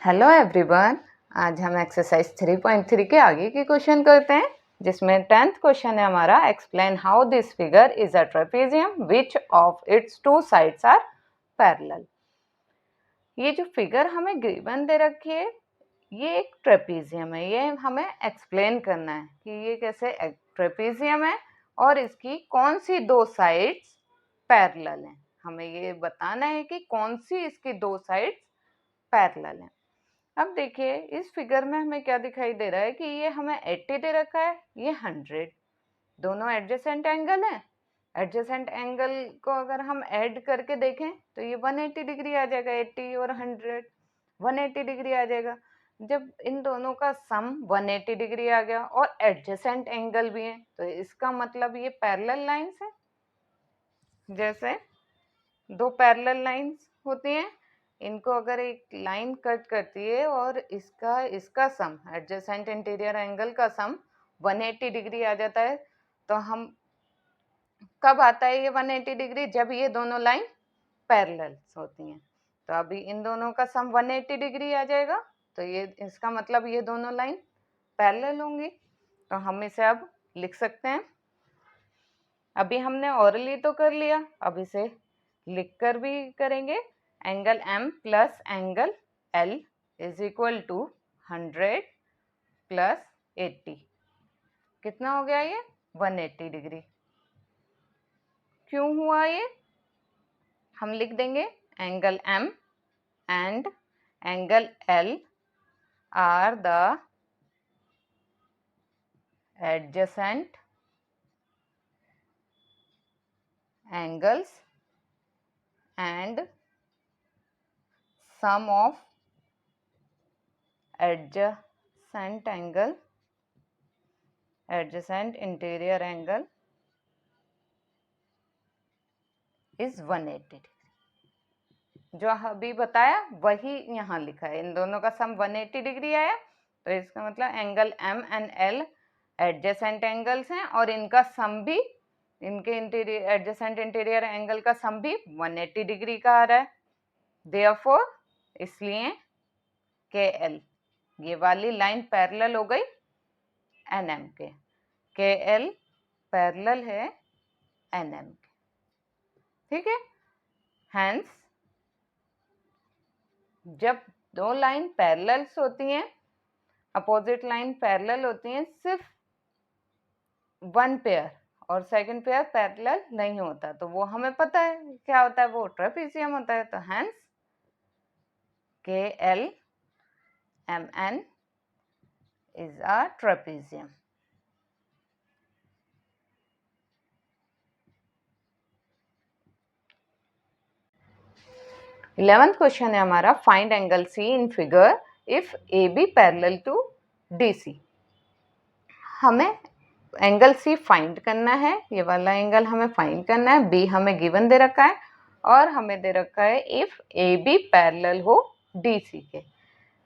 Hello everyone. आज हम exercise 3.3 के आगे की क्वेश्चन करते हैं, जिसमें 10th क्वेश्चन है हमारा। Explain how this figure is a trapezium which of its two sides are parallel. ये जो फिगर हमें गिवन दे रखी है, ये एक ट्रेपेजियम है। ये हमें एक्सप्लेन करना है कि ये कैसे ट्रेपेजियम है और इसकी कौन सी दो साइड्स पैरेलल हैं। हमें ये बताना है कि कौन सी इसकी दो साइड्स पैरेलल हैं। अब देखिए इस फिगर में हमें क्या दिखाई दे रहा है कि ये हमें 80 दे रखा है, ये 100। दोनों एडजेसेंट एंगल हैं। एडजेसेंट एंगल को अगर हम ऐड करके देखें तो ये 180 डिग्री आ जाएगा। 80 और 100 180 डिग्री आ जाएगा। जब इन दोनों का सम 180 डिग्री आ गया और एडजेसेंट एंगल भी है, तो इसका मतलब ये पैरेलल लाइंस है। जैसे दो पैरेलल लाइंस होती हैं, इनको अगर एक लाइन कट करती है और इसका सम एडजेसेंट इंटीरियर एंगल का सम 180 डिग्री आ जाता है, तो हम कब आता है ये 180 डिग्री? जब ये दोनों लाइन पैरेलल होती हैं। तो अभी इन दोनों का सम 180 डिग्री आ जाएगा, तो ये इसका मतलब ये दोनों लाइन पैरेलल होंगी। तो हम इसे अब लिख सकते हैं। अभी हमने ओरली तो कर लिया, अब इसे लिखकर भी करेंगे। Angle M plus angle L is equal to 100 plus 80। कितना हो गया ये? 180 डिग्री। क्यों हुआ ये? हम लिख देंगे angle M and angle L are the adjacent angles and sum of adjacent interior angle is 180 degree. जो अभी बताया वही यहाँ लिखा है। इन दोनों का सम 180 डिग्री आया, तो इसका मतलब angle M and L adjacent angles हैं और इनका सम भी, इनके इंटीरियर एडजेसेंट इंटीरियर एंगल का सम भी 180 डिग्री का आ रहा है। देयरफॉर इसलिए KL, ये वाली लाइन पैरेलल हो गई NM के। KL पैरेलल है NM के, ठीक है। हेंस जब दो लाइन पैरेलल्स होती हैं, अपोजिट लाइन पैरेलल होती हैं, सिर्फ वन पेयर और सेकंड पेयर पैरेलल नहीं होता, तो वो हमें पता है क्या होता है, वो ट्रेपेजियम होता है। तो hence KL MN is a trapezium। 11th question है हमारा। Find angle C in figure if AB parallel to DC। हमें एंगल C फाइंड करना है, ये वाला एंगल हमें फाइंड करना है। B हमें गिवन दे रखा है और हमें दे रखा है इफ AB पैरेलल हो DC के।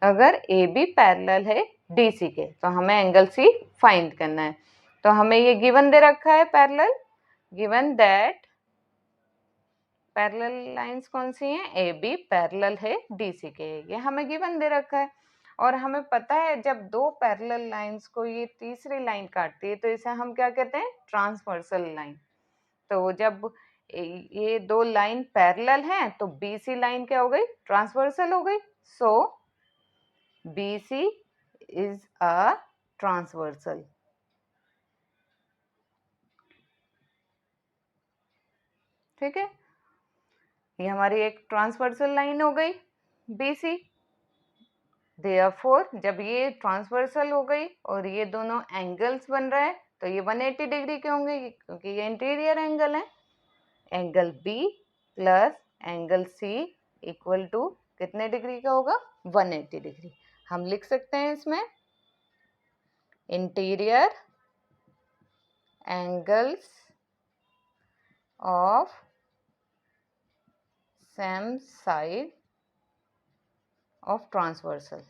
अगर AB पैरेलल है DC के तो हमें एंगल C फाइंड करना है। तो हमें ये गिवन दे रखा है parallel, given that parallel lines कौन सी हैं? AB पैरेलल है DC के, ये हमें गिवन दे रखा है। और हमें पता है जब दो पैरेलल लाइंस को ये तीसरी लाइन काटती है तो इसे हम क्या कहते हैं? Transversal line. तो जब ये दो लाइन पैरेलल हैं तो BC लाइन क्या हो गई? ट्रांसवर्सल हो गई। सो BC इज अ ट्रांसवर्सल। ठीक है, ये हमारी एक ट्रांसवर्सल लाइन हो गई BC। देयरफॉर जब ये ट्रांसवर्सल हो गई और ये दोनों एंगल्स बन रहे हैं तो ये 180 डिग्री के होंगे, क्योंकि ये इंटीरियर एंगल है। Angle B plus angle C equal to कितने डिग्री का होगा? 180 डिग्री। हम लिख सकते हैं इसमें interior angles of same side of transversal.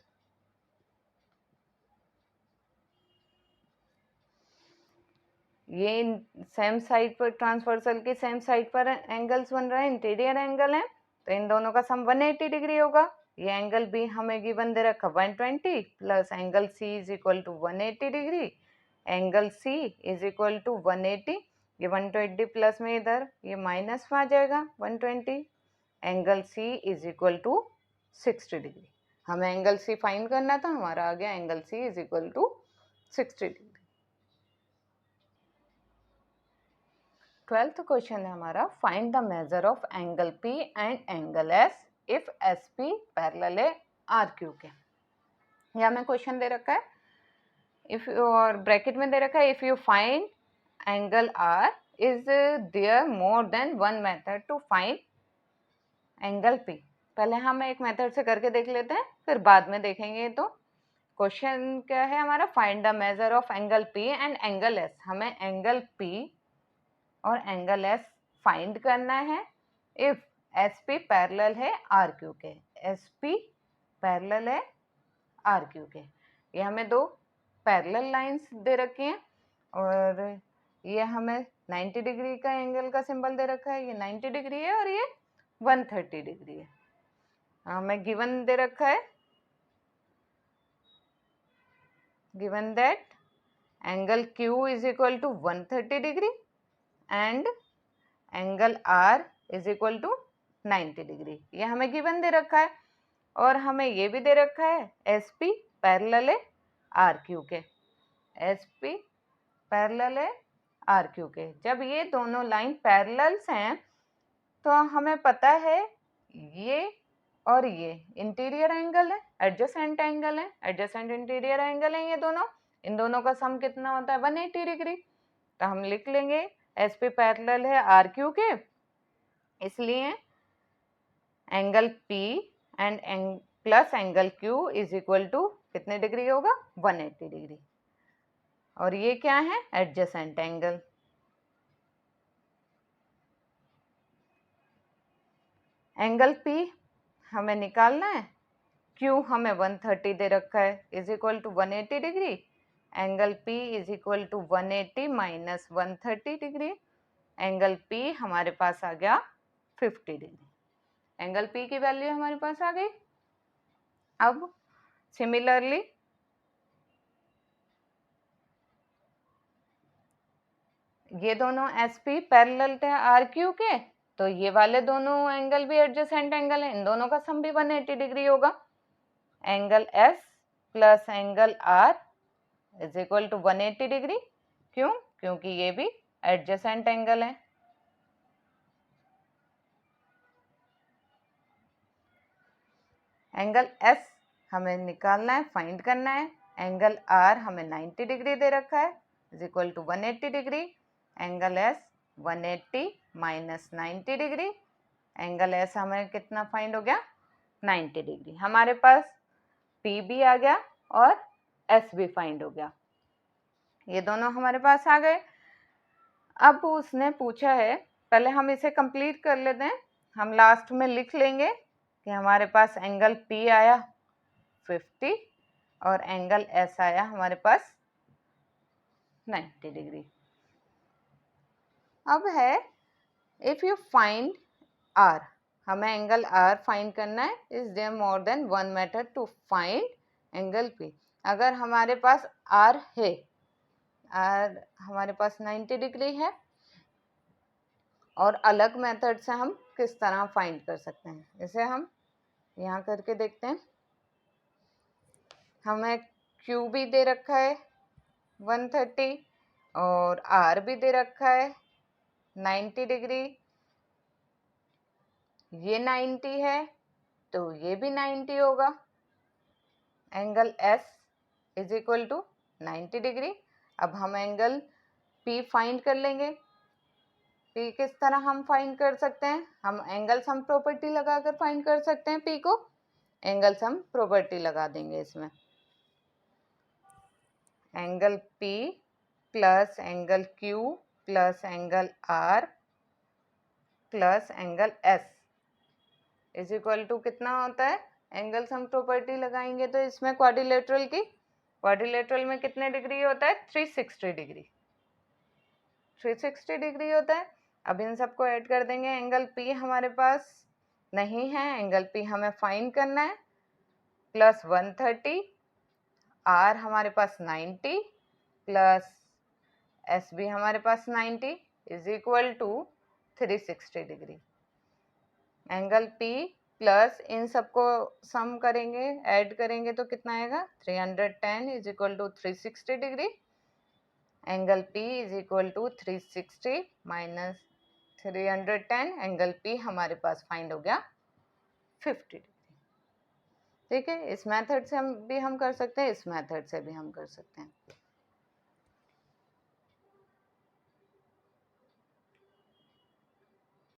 ये सेम साइड पर, ट्रांसवर्सल की सेम साइड पर एंगल्स बन रहे हैं, इंटीरियर एंगल है, तो इन दोनों का सम 180 डिग्री होगा। ये एंगल बी हमें गिवन दे रखा 120 plus angle C is equal to 180 degree, angle C is equal to 180, ये 120 प्लस में इधर ये माइनस में आ जाएगा 120, angle C is equal to 60 degree. हमें एंगल सी फाइंड करना था, हमारा आ गया angle C is equal to 60 degree. 12th question है हमारा, find the measure of angle P and angle S if S P parallel है आर क्यू के। ये हमें क्वेश्चन दे रखा है, इफ और ब्रैकेट में दे रखा है, if you find angle R is there more than one method to find angle P. पहले हम एक मेथड से करके देख लेते हैं, फिर बाद में देखेंगे। तो क्वेश्चन क्या है हमारा, find the measure of angle P and angle S. हमें एंगल पी और एंगल एस फाइंड करना है इफ एस पी पैरेलल है आर क्यू के। एस पी पैरेलल है आर क्यू के। ये हमें दो पैरेलल लाइंस दे रखी हैं और ये हमें 90 डिग्री का एंगल का सिंबल दे रखा है, ये 90 डिग्री है और ये 130 डिग्री है। हमें गिवन दे रखा है, given that angle Q is equal to 130 degree and angle R is equal to 90 degree. ये हमें गिवन दे रखा है और हमें ये भी दे रखा है एस पी पैरेलल है आर क्यू के। एस पी पैरेलल है आर क्यू के। जब ये दोनों लाइन पैरेलल्स हैं तो हमें पता है ये और ये इंटीरियर एंगल है, एडजेसेंट एंगल है, एडजेसेंट इंटीरियर एंगल है ये दोनों। इन दोनों का सम कितना होता है 180 डिग्री। तो हम लिख लेंगे एस पी पैरेलल है आर क्यू के, इसलिए angle P and plus angle Q is equal to कितने डिग्री होगा 180 डिग्री। और ये क्या है एडजेसेंट एंगल। एंगल पी हमें निकालना है, क्यू हमें 130 दे रखा है is equal to 180 degree. Angle P is equal to 180 minus 130 degree. Angle P हमारे पास आ गया 50 डिग्री। एंगल पी की वैल्यू हमारे पास आ गई। अब सिमिलरली ये दोनों एस पी पैरेलल थे आर क्यू के, तो ये वाले दोनों एंगल भी एडजेसेंट एंगल है, इन दोनों का सम भी 180 डिग्री होगा। Angle S plus angle R is equal to 180 degree. क्यों? क्योंकि ये भी एडजेसेंट एंगल है। एंगल एस हमें निकालना है, फाइंड करना है। एंगल आर हमें 90 डिग्री दे रखा है is equal to 180 degree. Angle S 180 minus 90 degree. Angle S हमें कितना फाइंड हो गया 90 डिग्री। हमारे पास पी भी आ गया और एस भी फाइंड हो गया, ये दोनों हमारे पास आ गए। अब उसने पूछा है, पहले हम इसे कंप्लीट कर लेते हैं, हम लास्ट में लिख लेंगे कि हमारे पास एंगल पी आया 50 और एंगल एस आया हमारे पास 90 डिग्री। अब है इफ यू फाइंड आर, हमें एंगल आर फाइंड करना है। Is there more than one method to find angle P. अगर हमारे पास आर है, आर हमारे पास 90 डिग्री है, और अलग मेथड से हम किस तरह फाइंड कर सकते हैं, इसे हम यहाँ करके देखते हैं। हमें क्यू भी दे रखा है 130 और आर भी दे रखा है 90 डिग्री। ये 90 है तो ये भी 90 होगा। Angle S is equal to 90 degree. अब हम एंगल पी फाइंड कर लेंगे। पी किस तरह हम फाइंड कर सकते हैं, हम एंगल सम प्रॉपर्टी लगाकर फाइंड कर सकते हैं पी को। एंगल सम प्रॉपर्टी लगा देंगे इसमें। Angle P plus angle Q plus angle R plus angle S is equal to कितना होता है, एंगल सम प्रॉपर्टी लगाएंगे तो इसमें क्वाड्रिलेटरल की, क्वाड्रिलेटरल में कितने डिग्री होता है 360 डिग्री, 360 डिग्री होता है। अब इन सबको ऐड कर देंगे। एंगल पी हमारे पास नहीं है, एंगल पी हमें फाइंड करना है। प्लस 130, आर हमारे पास 90 प्लस एस भी हमारे पास 90 is equal to 360 degree. Angle P plus इन सबको सम करेंगे, ऐड करेंगे तो कितना आएगा 310 is equal to 360 degree. Angle P is equal to 360 minus 310, angle P हमारे पास फाइंड हो गया 50 डिग्री। ठीक है, इस मेथड से हम कर सकते हैं, इस मेथड से भी हम कर सकते हैं।